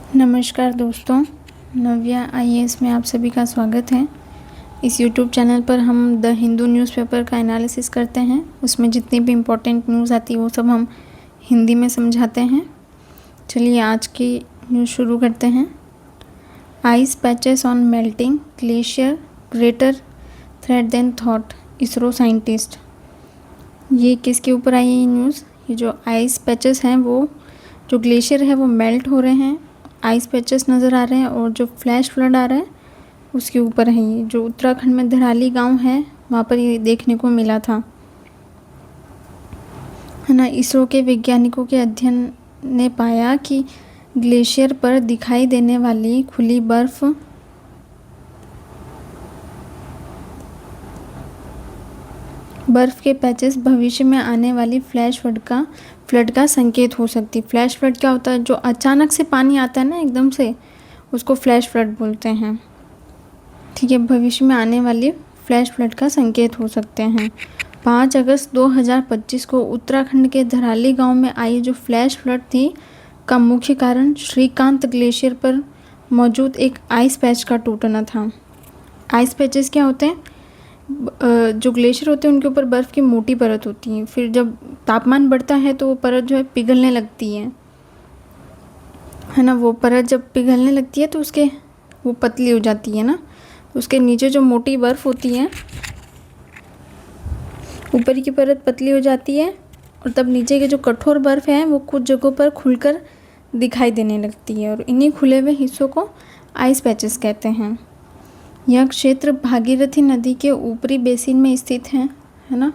नमस्कार दोस्तों, नव्या आईएएस में आप सभी का स्वागत है। इस YouTube चैनल पर हम द हिंदू न्यूज़पेपर का एनालिसिस करते हैं। उसमें जितनी भी इम्पोर्टेंट न्यूज़ आती है वो सब हम हिंदी में समझाते हैं। चलिए आज की न्यूज़ शुरू करते हैं। Ice patches on melting glacier greater threat than thought, ISRO scientist. ये किसके ऊपर आई है ये न्यूज़? ये जो आइस पैचेस हैं वो जो ग्लेशियर है वो मेल्ट हो रहे हैं, आइस पैचेस नज़र आ रहे हैं और जो फ्लैश फ्लड आ रहा है उसके ऊपर है। ये जो उत्तराखंड में धराली गांव है वहाँ पर ये देखने को मिला था, है ना। इसरो के वैज्ञानिकों के अध्ययन ने पाया कि ग्लेशियर पर दिखाई देने वाली खुली बर्फ़ के पैचेस भविष्य में आने वाली फ्लैश फ्लड का संकेत हो सकती। फ्लैश फ्लड क्या होता है? जो अचानक से पानी आता है ना एकदम से, उसको फ्लैश फ्लड बोलते हैं। ठीक है, भविष्य में आने वाली फ्लैश फ्लड का संकेत हो सकते हैं। 5 अगस्त 2025 को उत्तराखंड के धराली गांव में आई जो फ्लैश फ्लड थी का मुख्य कारण श्रीकांत ग्लेशियर पर मौजूद एक आइस पैच का टूटना था। आइस पैचेस क्या होते हैं? जो ग्लेशियर होते हैं उनके ऊपर बर्फ़ की मोटी परत होती है। फिर जब तापमान बढ़ता है तो वो परत जो है पिघलने लगती है ना। वो परत जब पिघलने लगती है तो वो पतली हो जाती है ना। उसके नीचे जो मोटी बर्फ़ होती है, ऊपर की परत पतली हो जाती है और तब नीचे के जो कठोर बर्फ़ है वो कुछ जगहों पर खुलकर दिखाई देने लगती है और इन्हीं खुले हुए हिस्सों को आइस पैचेस कहते हैं। यह क्षेत्र भागीरथी नदी के ऊपरी बेसिन में स्थित है ना।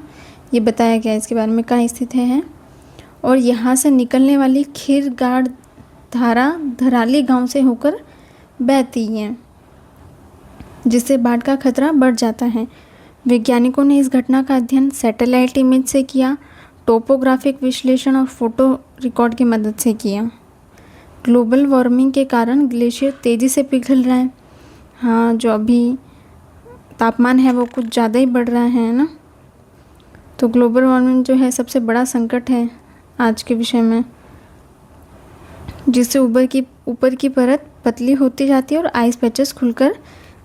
ये बताया गया इसके बारे में कहाँ स्थित है। और यहाँ से निकलने वाली खीरगाड़ धारा धराली गांव से होकर बहती है, जिससे बाढ़ का खतरा बढ़ जाता है। वैज्ञानिकों ने इस घटना का अध्ययन सैटेलाइट इमेज से किया, टोपोग्राफिक विश्लेषण और फोटो रिकॉर्ड की मदद से किया। ग्लोबल वार्मिंग के कारण ग्लेशियर तेज़ी से पिघल रहा है। हाँ, जो अभी तापमान है वो कुछ ज़्यादा ही बढ़ रहा है ना। तो ग्लोबल वार्मिंग जो है सबसे बड़ा संकट है आज के विषय में, जिससे ऊपर की परत पतली होती जाती है और आइस पैचेस खुलकर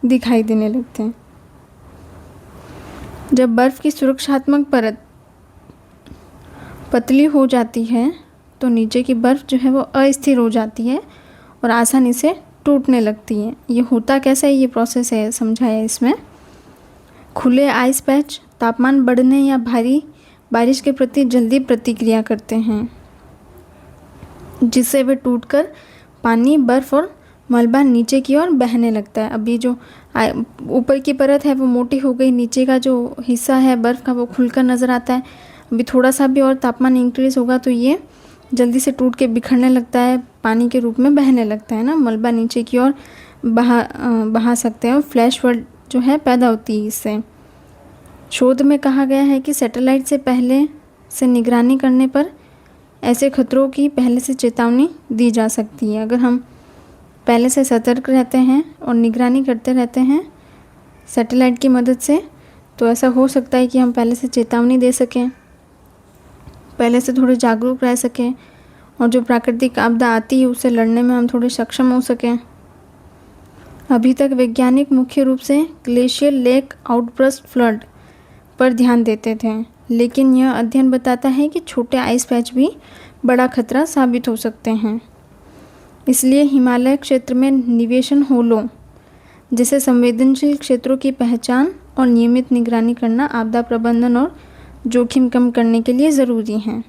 दिखाई देने लगते हैं। जब बर्फ़ की सुरक्षात्मक परत पतली हो जाती है तो नीचे की बर्फ़ जो है वो अस्थिर हो जाती है और आसानी से टूटने लगती है। ये होता कैसे है, ये प्रोसेस है समझाया इसमें। खुले आइस पैच तापमान बढ़ने या भारी बारिश के प्रति जल्दी प्रतिक्रिया करते हैं, जिससे वे टूटकर पानी, बर्फ़ और मलबा नीचे की ओर बहने लगता है। अभी जो ऊपर की परत है वो मोटी हो गई, नीचे का जो हिस्सा है बर्फ़ का वो खुलकर नज़र आता है। अभी थोड़ा सा भी और तापमान इंक्रीज़ होगा तो ये जल्दी से टूट के बिखरने लगता है, पानी के रूप में बहने लगता है ना। मलबा नीचे की ओर बहा सकते हैं और फ्लैश फ्लड जो है पैदा होती है इससे। शोध में कहा गया है कि सैटेलाइट से पहले से निगरानी करने पर ऐसे खतरों की पहले से चेतावनी दी जा सकती है। अगर हम पहले से सतर्क रहते हैं और निगरानी करते रहते हैं सैटेलाइट की मदद से, तो ऐसा हो सकता है कि हम पहले से चेतावनी दे सकें, पहले से थोड़े जागरूक रह सकें और जो प्राकृतिक आपदा आती है उससे लड़ने में हम थोड़े सक्षम हो सकें। अभी तक वैज्ञानिक मुख्य रूप से ग्लेशियर लेक आउटबर्स्ट फ्लड पर ध्यान देते थे, लेकिन यह अध्ययन बताता है कि छोटे आइस पैच भी बड़ा खतरा साबित हो सकते हैं। इसलिए हिमालय क्षेत्र में निवेशन होलों जैसे संवेदनशील क्षेत्रों की पहचान और नियमित निगरानी करना आपदा प्रबंधन और जोखिम कम करने के लिए ज़रूरी हैं।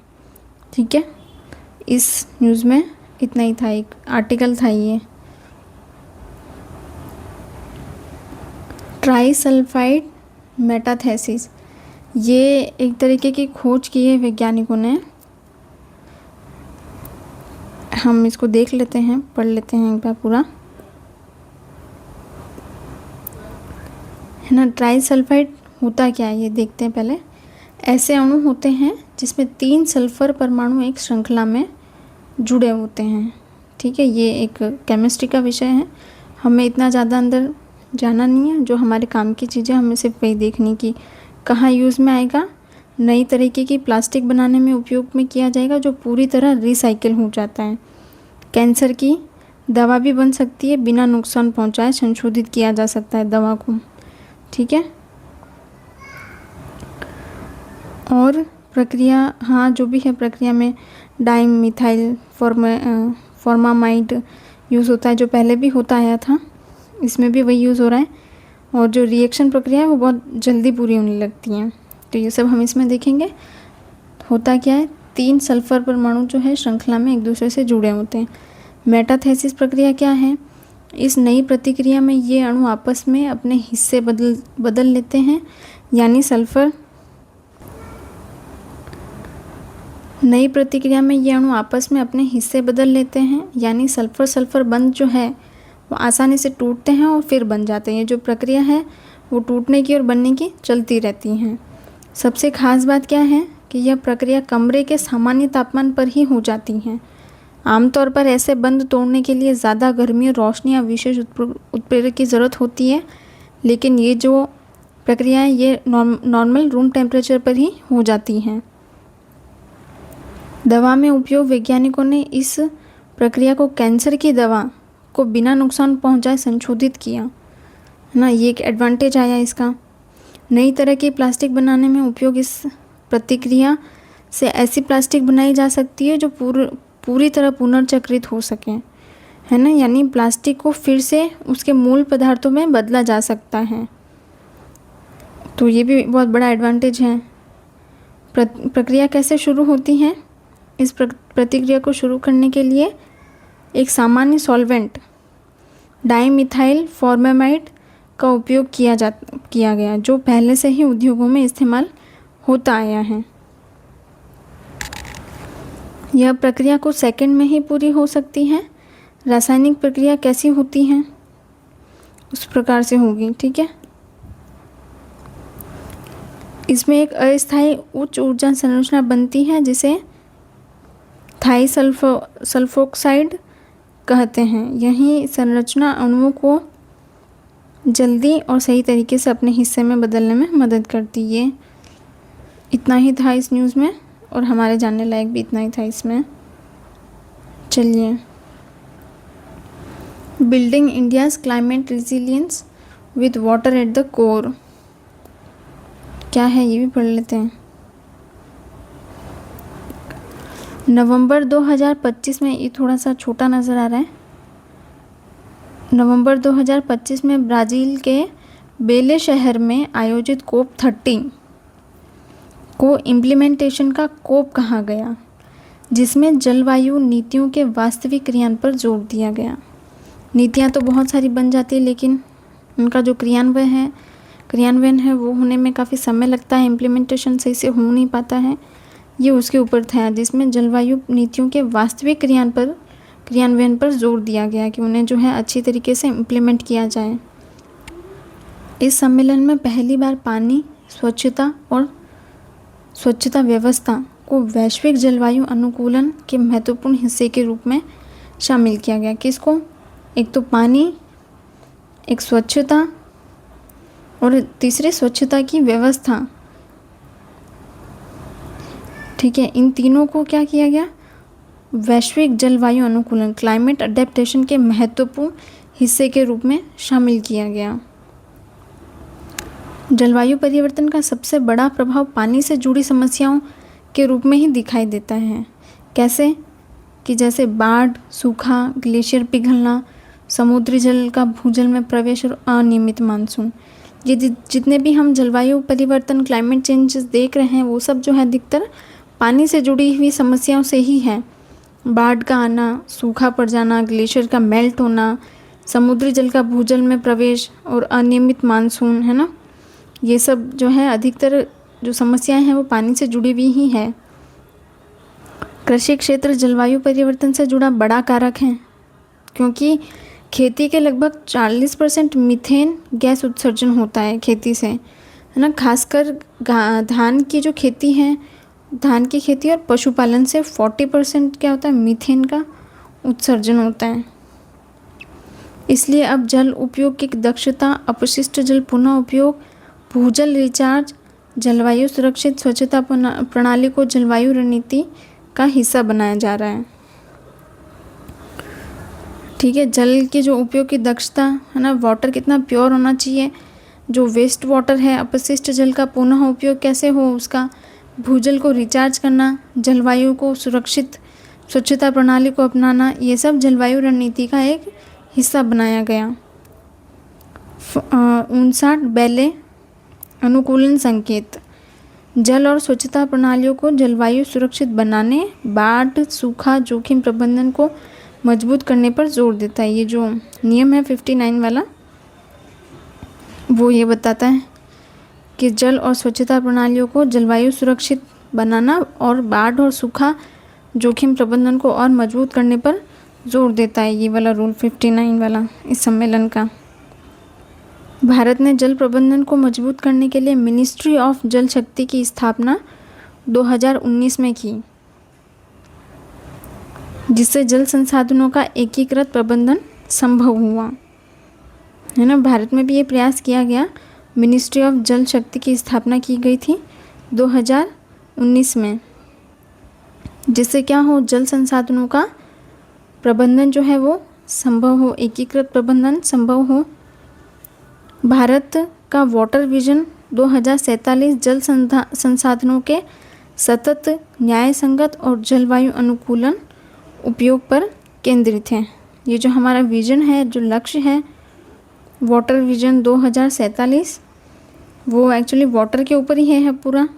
ठीक है, इस न्यूज़ में इतना ही था, एक आर्टिकल था ये। ट्राइसल्फाइड मेटाथेसिस, ये एक तरीके की खोज की है वैज्ञानिकों ने। हम इसको देख लेते हैं, पढ़ लेते हैं एक बार पूरा, है ना। ट्राइसल्फाइड होता क्या है ये देखते हैं पहले। ऐसे अणु होते हैं जिसमें 3 सल्फर परमाणु एक श्रृंखला में जुड़े होते हैं। ठीक है, ये एक केमिस्ट्री का विषय है, हमें इतना ज़्यादा अंदर जाना नहीं है। जो हमारे काम की चीज़ें हमें सिर्फ वही देखनी कि कहाँ यूज़ में आएगा। नई तरीके की प्लास्टिक बनाने में उपयोग में किया जाएगा जो पूरी तरह रिसाइकिल हो जाता है। कैंसर की दवा भी बन सकती है, बिना नुकसान पहुंचाए संशोधित किया जा सकता है दवा को, ठीक है। और प्रक्रिया, हाँ जो भी है प्रक्रिया में डाइमिथाइल फॉर्मामाइड यूज़ होता है, जो पहले भी होता आया था, इसमें भी वही यूज़ हो रहा है। और जो रिएक्शन प्रक्रिया है वो बहुत जल्दी पूरी होने लगती हैं। तो ये सब हम इसमें देखेंगे। होता क्या है, 3 सल्फर परमाणु जो है श्रृंखला में एक दूसरे से जुड़े होते हैं। मेटाथेसिस प्रक्रिया क्या है, इस नई प्रतिक्रिया में ये अणु आपस में अपने हिस्से बदल लेते हैं, यानी सल्फर नई प्रतिक्रिया में ये अणु आपस में अपने हिस्से बदल लेते हैं, यानी सल्फर सल्फर बंध जो है वो आसानी से टूटते हैं और फिर बन जाते हैं। ये जो प्रक्रिया है वो टूटने की और बनने की चलती रहती हैं। सबसे खास बात क्या है कि यह प्रक्रिया कमरे के सामान्य तापमान पर ही हो जाती हैं। आमतौर पर ऐसे बंध तोड़ने के लिए ज़्यादा गर्मी और रोशनी या विशेष उत्प्रेरक की ज़रूरत होती है, लेकिन ये जो प्रक्रिया है ये नॉर्मल रूम टेम्परेचर पर ही हो जाती हैं। दवा में उपयोग वैज्ञानिकों ने इस प्रक्रिया को कैंसर की दवा को बिना नुकसान पहुंचाए संशोधित किया, है ना। ये एक एडवांटेज आया इसका। नई तरह की प्लास्टिक बनाने में उपयोग इस प्रतिक्रिया से ऐसी प्लास्टिक बनाई जा सकती है जो पूरी तरह पुनर्चक्रित हो सके, है ना। यानी प्लास्टिक को फिर से उसके मूल पदार्थों में बदला जा सकता है। तो ये भी बहुत बड़ा एडवांटेज है। प्रक्रिया कैसे शुरू होती है, इस प्रतिक्रिया को शुरू करने के लिए एक सामान्य सॉल्वेंट डाइमिथाइल फॉर्मामाइड का उपयोग किया गया, जो पहले से ही उद्योगों में इस्तेमाल होता आया है। यह प्रक्रिया कुछ सेकंड में ही पूरी हो सकती है। रासायनिक प्रक्रिया कैसी होती है उस प्रकार से होगी, ठीक है। इसमें एक अस्थायी उच्च ऊर्जा संरचना बनती है जिसे थाई सल्फोक्साइड कहते हैं। यही संरचना अणुओं को जल्दी और सही तरीके से अपने हिस्से में बदलने में मदद करती है। ये इतना ही था इस न्यूज़ में, और हमारे जानने लायक भी इतना ही था इसमें। चलिए, building India's climate resilience with water at the core, क्या है ये भी पढ़ लेते हैं। नवंबर 2025 में, ये थोड़ा सा छोटा नज़र आ रहा है। नवंबर 2025 में ब्राज़ील के बेले शहर में आयोजित COP30 को इम्प्लीमेंटेशन का कोप कहा गया, जिसमें जलवायु नीतियों के वास्तविक क्रियान्वयन पर जोर दिया गया। नीतियाँ तो बहुत सारी बन जाती है, लेकिन उनका जो क्रियान्वयन है वो होने में काफ़ी समय लगता है, इम्प्लीमेंटेशन सही से हो नहीं पाता है। ये उसके ऊपर था, जिसमें जलवायु नीतियों के वास्तविक क्रियान्वयन पर जोर दिया गया कि उन्हें जो है अच्छी तरीके से इम्प्लीमेंट किया जाए। इस सम्मेलन में पहली बार पानी, स्वच्छता और स्वच्छता व्यवस्था को वैश्विक जलवायु अनुकूलन के महत्वपूर्ण हिस्से के रूप में शामिल किया गया। किसको? एक तो पानी, एक स्वच्छता और तीसरे स्वच्छता की व्यवस्था, ठीक है। इन तीनों को क्या किया गया? वैश्विक जलवायु अनुकूलन, क्लाइमेट अडेप्टेशन के महत्वपूर्ण हिस्से के रूप में शामिल किया गया। जलवायु परिवर्तन का सबसे बड़ा प्रभाव पानी से जुड़ी समस्याओं के रूप में ही दिखाई देता है। कैसे? कि जैसे बाढ़, सूखा, ग्लेशियर पिघलना, समुद्री जल का भूजल में प्रवेश और अनियमित मानसून। ये जितने भी हम जलवायु परिवर्तन, क्लाइमेट चेंजेस देख रहे हैं, वो सब जो है अधिकतर पानी से जुड़ी हुई समस्याओं से ही है। बाढ़ का आना, सूखा पड़ जाना, ग्लेशियर का मेल्ट होना, समुद्री जल का भूजल में प्रवेश और अनियमित मानसून, है ना। ये सब जो है अधिकतर जो समस्याएं हैं वो पानी से जुड़ी हुई ही है। कृषि क्षेत्र जलवायु परिवर्तन से जुड़ा बड़ा कारक है, क्योंकि खेती के लगभग 40% मीथेन गैस उत्सर्जन होता है खेती से, है ना। खासकर धान की जो खेती है, धान की खेती और पशुपालन से 40% क्या होता है, मीथेन का उत्सर्जन होता है। इसलिए अब जल उपयोग की दक्षता, अपशिष्ट जल पुनः उपयोग, भूजल रिचार्ज, जलवायु सुरक्षित स्वच्छता प्रणाली को जलवायु रणनीति का हिस्सा बनाया जा रहा है। ठीक है, जल के जो उपयोग की दक्षता है ना, वाटर कितना प्योर होना चाहिए, जो वेस्ट वाटर है अपशिष्ट जल का पुनः उपयोग कैसे हो उसका, भूजल को रिचार्ज करना, जलवायु को सुरक्षित स्वच्छता प्रणाली को अपनाना, ये सब जलवायु रणनीति का एक हिस्सा बनाया गया। 59 बेले अनुकूलन संकेत जल और स्वच्छता प्रणालियों को जलवायु सुरक्षित बनाने, बाढ़ सूखा जोखिम प्रबंधन को मजबूत करने पर जोर देता है। ये जो नियम है 59 वाला, वो ये बताता है कि जल और स्वच्छता प्रणालियों को जलवायु सुरक्षित बनाना और बाढ़ और सूखा जोखिम प्रबंधन को और मजबूत करने पर जोर देता है, ये वाला रूल 59 वाला इस सम्मेलन का। भारत ने जल प्रबंधन को मजबूत करने के लिए मिनिस्ट्री ऑफ जल शक्ति की स्थापना 2019 में की, जिससे जल संसाधनों का एकीकृत प्रबंधन संभव हुआ, है ना। भारत में भी ये प्रयास किया गया, मिनिस्ट्री ऑफ जल शक्ति की स्थापना की गई थी 2019 में, जिससे क्या हो, जल संसाधनों का प्रबंधन जो है वो संभव हो, एकीकृत प्रबंधन संभव हो। भारत का वाटर विजन 2047 जल संसाधनों के सतत न्याय संगत और जलवायु अनुकूलन उपयोग पर केंद्रित है। ये जो हमारा विजन है, जो लक्ष्य है वाटर विजन 2047, वो एक्चुअली वाटर के ऊपर ही है पूरा,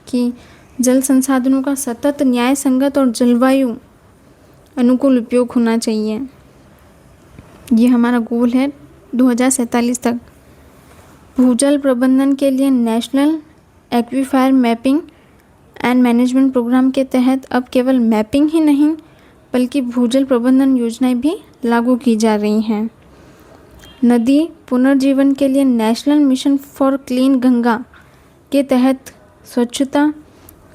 कि जल संसाधनों का सतत न्याय संगत और जलवायु अनुकूल उपयोग होना चाहिए। ये हमारा गोल है 2047 तक। भूजल प्रबंधन के लिए national aquifer mapping and management programme के तहत अब केवल मैपिंग ही नहीं बल्कि भूजल प्रबंधन योजनाएं भी लागू की जा रही हैं। नदी पुनर्जीवन के लिए national mission for clean Ganga के तहत स्वच्छता,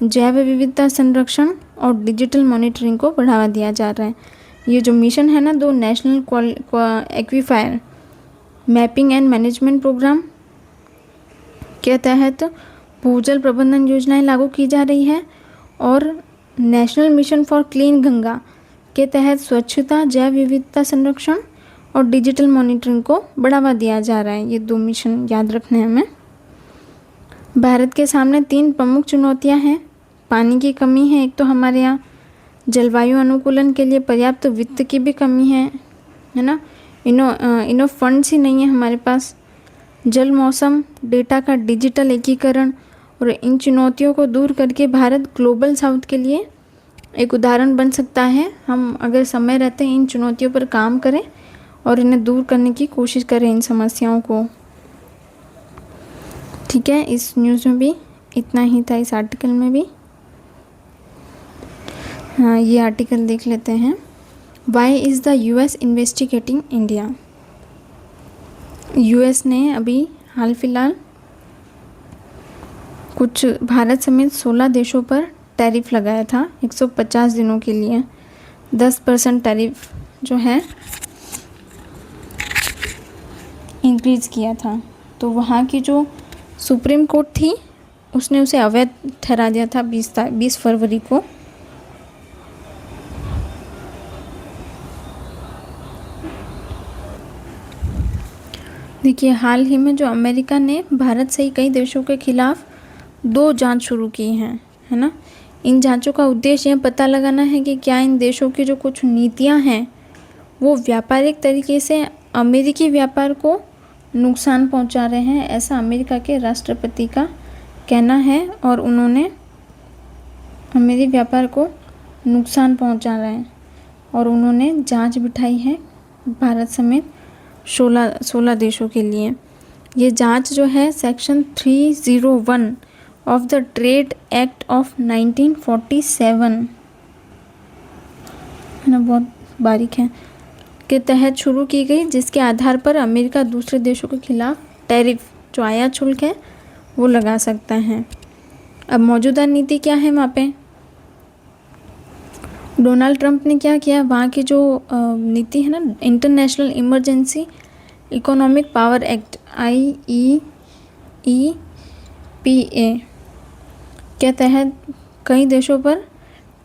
जैव विविधता संरक्षण और डिजिटल मॉनिटरिंग को बढ़ावा दिया जा रहा है। ये जो मिशन है ना, 2 national aquifer mapping and management programme के तहत भूजल प्रबंधन योजनाएं लागू की जा रही है, और national mission for clean Ganga के तहत स्वच्छता, जैव विविधता संरक्षण और डिजिटल मॉनिटरिंग को बढ़ावा दिया जा रहा है। ये 2 मिशन याद रखने हैं हमें। भारत के सामने 3 प्रमुख चुनौतियां हैं। पानी की कमी है, एक तो हमारे यहाँ जलवायु अनुकूलन के लिए पर्याप्त वित्त की भी कमी है ना, इनो फंड्स ही नहीं है हमारे पास। जल मौसम डेटा का डिजिटल एकीकरण, और इन चुनौतियों को दूर करके भारत ग्लोबल साउथ के लिए एक उदाहरण बन सकता है। हम अगर समय रहते इन चुनौतियों पर काम करें और इन्हें दूर करने की कोशिश करें, इन समस्याओं को। ठीक है, इस न्यूज़ में भी इतना ही था, इस आर्टिकल में भी। हाँ, ये आर्टिकल देख लेते हैं। Why is the US investigating India. US ने अभी हाल फिलहाल कुछ भारत समेत 16 देशों पर टैरिफ लगाया था 150 दिनों के लिए। 10% टैरिफ जो है इंक्रीज़ किया था। तो वहाँ की जो सुप्रीम कोर्ट थी उसने उसे अवैध ठहरा दिया था 20 फरवरी को। देखिए, हाल ही में जो अमेरिका ने भारत सहित कई देशों के खिलाफ 2 जांच शुरू की हैं, है ना। इन जांचों का उद्देश्य यह पता लगाना है कि क्या इन देशों की जो कुछ नीतियां हैं वो व्यापारिक तरीके से अमेरिकी व्यापार को नुकसान पहुंचा रहे हैं, ऐसा अमेरिका के राष्ट्रपति का कहना है। और उन्होंने अमेरिकी व्यापार को नुकसान पहुंचा रहे हैं और उन्होंने जांच बिठाई है भारत समेत 16 देशों के लिए। ये जांच जो है section 301 of the trade act of 1947, है ना, बहुत बारीक है, के तहत शुरू की गई, जिसके आधार पर अमेरिका दूसरे देशों के खिलाफ टैरिफ जो आयात शुल्क है वो लगा सकता है। अब मौजूदा नीति क्या है वहाँ पे? डोनाल्ड ट्रंप ने क्या किया, वहाँ की जो नीति है ना, international emergency economic power act IEEPA के तहत कई देशों पर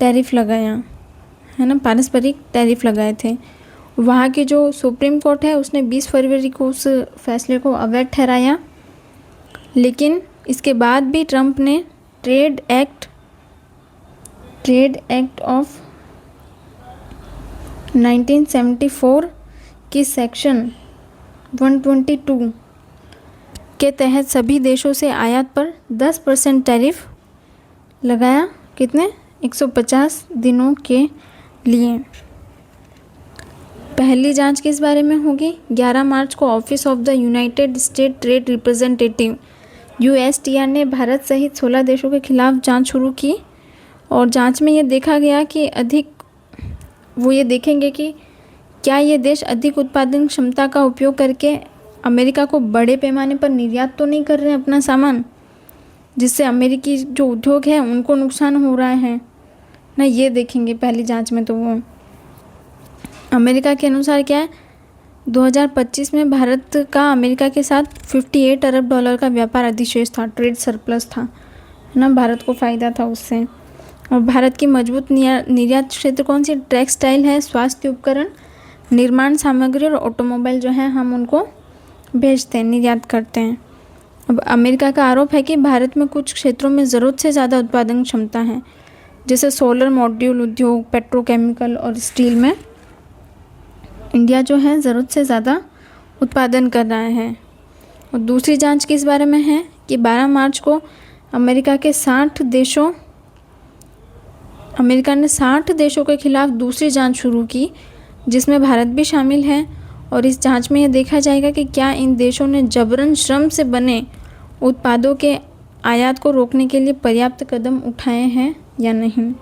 टैरिफ लगाया, है ना, पारस्परिक टैरिफ लगाए थे। वहाँ की जो सुप्रीम कोर्ट है उसने 20 फरवरी को उस फैसले को अवैध ठहराया, लेकिन इसके बाद भी ट्रंप ने ट्रेड एक्ट ऑफ 1974 की सेक्शन 122 के तहत सभी देशों से आयात पर 10% टैरिफ लगाया। कितने? 150 दिनों के लिए। पहली जांच किस बारे में होगी? 11 मार्च को office of the United state trade representative USTR ने भारत सहित 16 देशों के खिलाफ जांच शुरू की, और जांच में ये देखा गया कि वो ये देखेंगे कि क्या ये देश अधिक उत्पादन क्षमता का उपयोग करके अमेरिका को बड़े पैमाने पर निर्यात तो नहीं कर रहे हैं अपना सामान, जिससे अमेरिकी जो उद्योग है उनको नुकसान हो रहा है ना, ये देखेंगे पहली जांच में। तो वो अमेरिका के अनुसार क्या है, 2025 में भारत का अमेरिका के साथ 58 अरब डॉलर का व्यापार अधिशेष था, ट्रेड सरप्लस था, है ना, भारत को फ़ायदा था उससे। और भारत की मजबूत निर्यात क्षेत्र कौन सी? टेक्सटाइल है, स्वास्थ्य उपकरण, निर्माण सामग्री और ऑटोमोबाइल जो है हम उनको भेजते हैं, निर्यात करते हैं। अब अमेरिका का आरोप है कि भारत में कुछ क्षेत्रों में ज़रूरत से ज़्यादा उत्पादन क्षमता है, जैसे सोलर मॉड्यूल उद्योग, पेट्रोकेमिकल और स्टील में इंडिया जो है ज़रूरत से ज़्यादा उत्पादन कर रहा है। और दूसरी जांच किस बारे में है कि 12 मार्च को अमेरिका ने 60 देशों के खिलाफ दूसरी जांच शुरू की, जिसमें भारत भी शामिल है। और इस जांच में यह देखा जाएगा कि क्या इन देशों ने जबरन श्रम से बने उत्पादों के आयात को रोकने के लिए पर्याप्त कदम उठाए हैं या नहीं।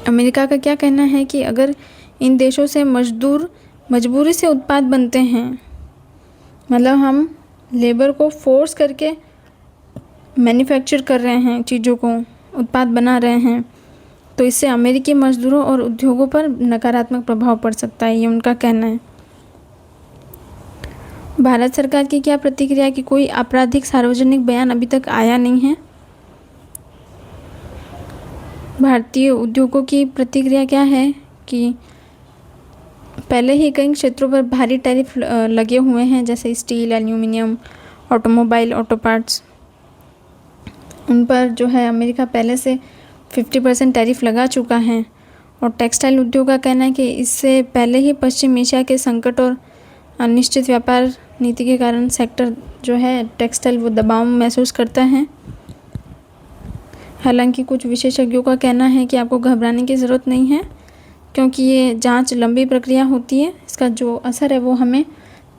अमेरिका का क्या कहना है कि अगर इन देशों से मजबूरी से उत्पाद बनते हैं, मतलब हम लेबर को फोर्स करके मैन्युफैक्चर कर रहे हैं, चीज़ों को उत्पाद बना रहे हैं, तो इससे अमेरिकी मजदूरों और उद्योगों पर नकारात्मक प्रभाव पड़ सकता है, ये उनका कहना है। भारत सरकार की क्या प्रतिक्रिया कि कोई आपराधिक सार्वजनिक बयान अभी तक आया नहीं है। भारतीय उद्योगों की प्रतिक्रिया क्या है कि पहले ही कई क्षेत्रों पर भारी टैरिफ लगे हुए हैं, जैसे steel, aluminium, automobile, auto parts, उन पर जो है अमेरिका पहले से 50% टैरिफ लगा चुका है। और टेक्सटाइल उद्योग का कहना है कि इससे पहले ही पश्चिम एशिया के संकट और अनिश्चित व्यापार नीति के कारण सेक्टर जो है टेक्सटाइल वो दबाव महसूस करता है। हालांकि कुछ विशेषज्ञों का कहना है कि आपको घबराने की ज़रूरत नहीं है, क्योंकि ये जांच लंबी प्रक्रिया होती है, इसका जो असर है वो हमें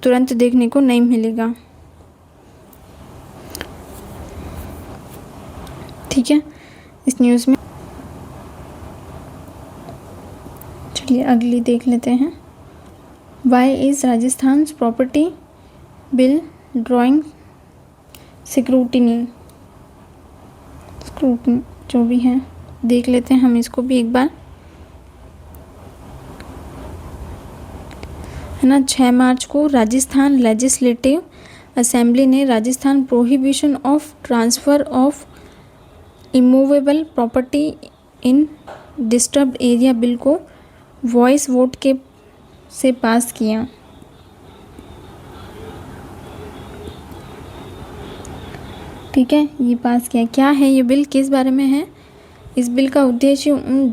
तुरंत देखने को नहीं मिलेगा। ठीक है, इस न्यूज़ में चलिए अगली देख लेते हैं। Why is Rajasthan property bill drawing scrutiny जो भी है देख लेते हैं हम इसको भी एक बार, है ना। 6 मार्च को राजस्थान लेजिस्लेटिव असेंबली ने Rajasthan prohibition of transfer of immovable property in disturbed area bill को वॉइस वोट से पास किया। ठीक है, ये पास किया। क्या है ये बिल, किस बारे में है? इस बिल का उद्देश्य उन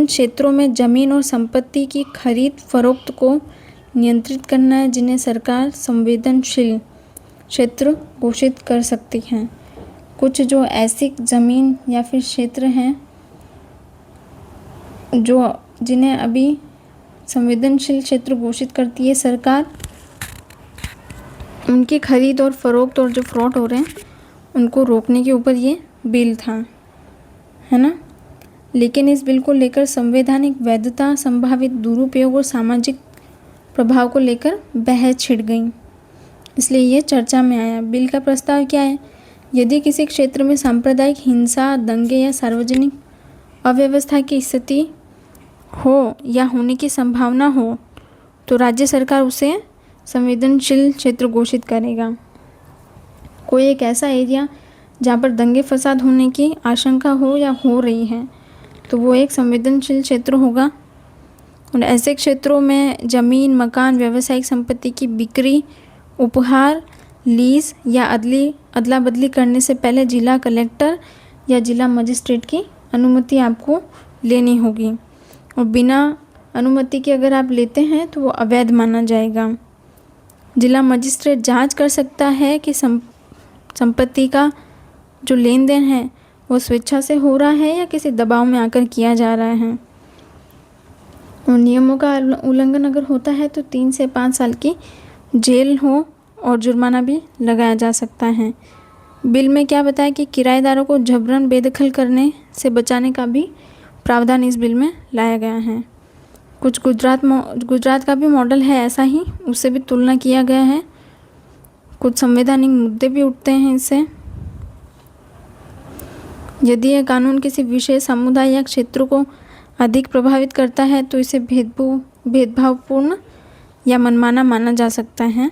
क्षेत्रों में ज़मीन और संपत्ति की खरीद फरोख्त को नियंत्रित करना है जिन्हें सरकार संवेदनशील क्षेत्र घोषित कर सकती है। कुछ जो ऐसी ज़मीन या फिर क्षेत्र हैं जिन्हें अभी संवेदनशील क्षेत्र घोषित करती है सरकार, उनकी खरीद और फरोख्त और जो फ्रॉड हो रहे हैं उनको रोकने के ऊपर ये बिल था, है ना। लेकिन इस बिल को लेकर संवैधानिक वैधता, संभावित दुरुपयोग और सामाजिक प्रभाव को लेकर बहस छिड़ गई, इसलिए ये चर्चा में आया। बिल का प्रस्ताव क्या है? यदि किसी क्षेत्र में सांप्रदायिक हिंसा, दंगे या सार्वजनिक अव्यवस्था की स्थिति हो या होने की संभावना हो तो राज्य सरकार उसे संवेदनशील क्षेत्र घोषित करेगा। कोई एक ऐसा एरिया जहाँ पर दंगे फसाद होने की आशंका हो या हो रही है तो वो एक संवेदनशील क्षेत्र होगा, और ऐसे क्षेत्रों में ज़मीन, मकान, व्यावसायिक संपत्ति की बिक्री, उपहार, लीज या अदला बदली करने से पहले जिला कलेक्टर या जिला मजिस्ट्रेट की अनुमति आपको लेनी होगी। और बिना अनुमति के अगर आप लेते हैं तो वो अवैध माना जाएगा। जिला मजिस्ट्रेट जांच कर सकता है कि संपत्ति का जो लेन देन है वो स्वेच्छा से हो रहा है या किसी दबाव में आकर किया जा रहा है। और नियमों का उल्लंघन अगर होता है तो 3 से 5 साल की जेल हो और जुर्माना भी लगाया जा सकता है। बिल में क्या बताया कि किराएदारों को जबरन बेदखल करने से बचाने का भी प्रावधान इस बिल में लाया गया है। कुछ गुजरात का भी मॉडल है ऐसा ही, उससे भी तुलना किया गया है। कुछ संवैधानिक मुद्दे भी उठते हैं इससे। यदि यह कानून किसी विशेष समुदाय या क्षेत्र को अधिक प्रभावित करता है तो इसे भेदभावपूर्ण या मनमाना माना जा सकता है।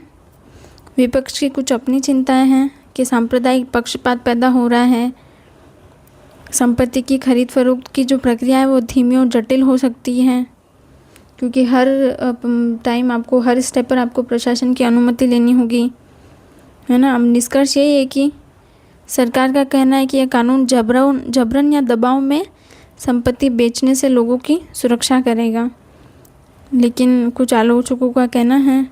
विपक्ष की कुछ अपनी चिंताएं हैं कि सांप्रदायिक पक्षपात पैदा हो रहा है। संपत्ति की खरीद फरोख्त की जो प्रक्रिया है वो धीमी और जटिल हो सकती है, क्योंकि हर टाइम आपको, हर स्टेप पर आपको प्रशासन की अनुमति लेनी होगी, है ना। अब निष्कर्ष यही है कि सरकार का कहना है कि यह कानून जबरन या दबाव में संपत्ति बेचने से लोगों की सुरक्षा करेगा। लेकिन कुछ आलोचकों का कहना है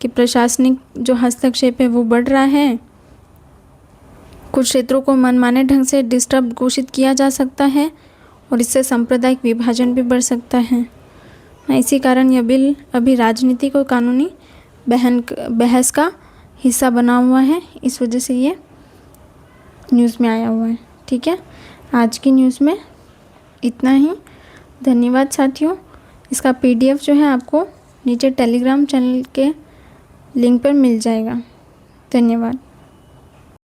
कि प्रशासनिक जो हस्तक्षेप है वो बढ़ रहा है। कुछ क्षेत्रों को मनमाने ढंग से डिस्टर्ब घोषित किया जा सकता है और इससे सांप्रदायिक विभाजन भी बढ़ सकता है। इसी कारण यह बिल अभी राजनीतिक और कानूनी बहस का हिस्सा बना हुआ है। इस वजह से ये न्यूज़ में आया हुआ है। ठीक है, आज की न्यूज़ में इतना ही। धन्यवाद साथियों। इसका PDF जो है आपको नीचे टेलीग्राम चैनल के लिंक पर मिल जाएगा। धन्यवाद।